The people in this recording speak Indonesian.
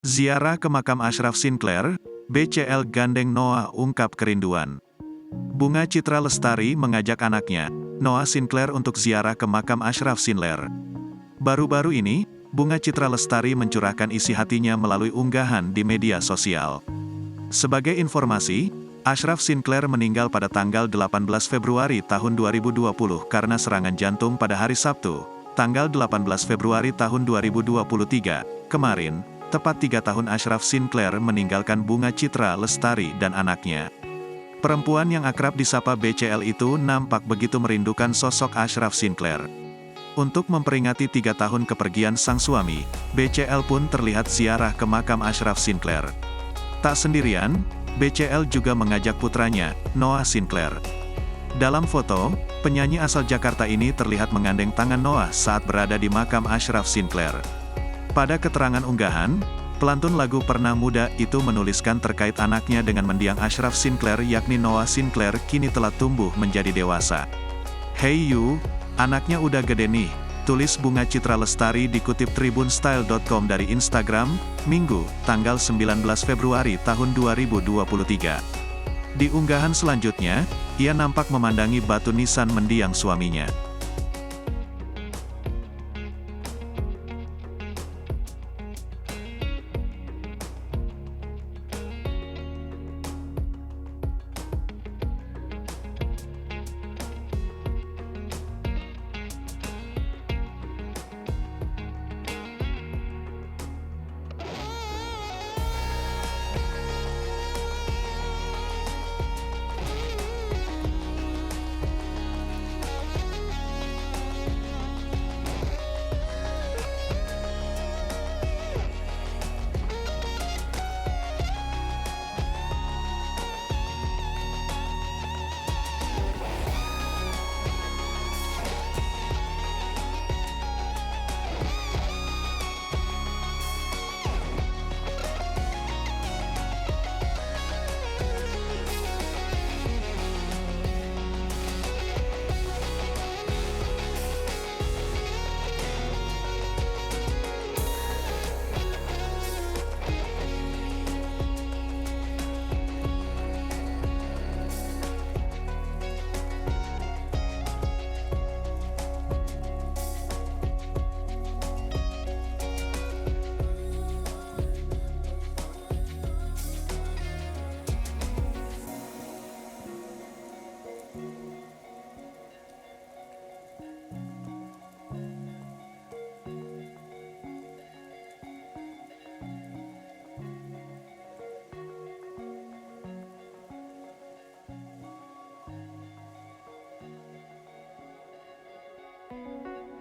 Ziarah ke makam Ashraf Sinclair, BCL gandeng Noah ungkap kerinduan. Bunga Citra Lestari mengajak anaknya, Noah Sinclair untuk ziarah ke makam Ashraf Sinclair. Baru-baru ini, Bunga Citra Lestari mencurahkan isi hatinya melalui unggahan di media sosial. Sebagai informasi, Ashraf Sinclair meninggal pada tanggal 18 Februari tahun 2020 karena serangan jantung pada hari Sabtu, tanggal 18 Februari tahun 2023, kemarin. Tepat 3 tahun Ashraf Sinclair meninggalkan Bunga Citra Lestari dan anaknya. Perempuan yang akrab disapa BCL itu nampak begitu merindukan sosok Ashraf Sinclair. Untuk memperingati 3 tahun kepergian sang suami, BCL pun terlihat ziarah ke makam Ashraf Sinclair. Tak sendirian, BCL juga mengajak putranya, Noah Sinclair. Dalam foto, penyanyi asal Jakarta ini terlihat mengandeng tangan Noah saat berada di makam Ashraf Sinclair. Pada keterangan unggahan, pelantun lagu Pernah Muda itu menuliskan terkait anaknya dengan mendiang Ashraf Sinclair yakni Noah Sinclair kini telah tumbuh menjadi dewasa. "Hey you, anaknya udah gede nih," tulis Bunga Citra Lestari dikutip tribunstyle.com dari Instagram, Minggu, tanggal 19 Februari tahun 2023. Di unggahan selanjutnya, ia nampak memandangi batu nisan mendiang suaminya.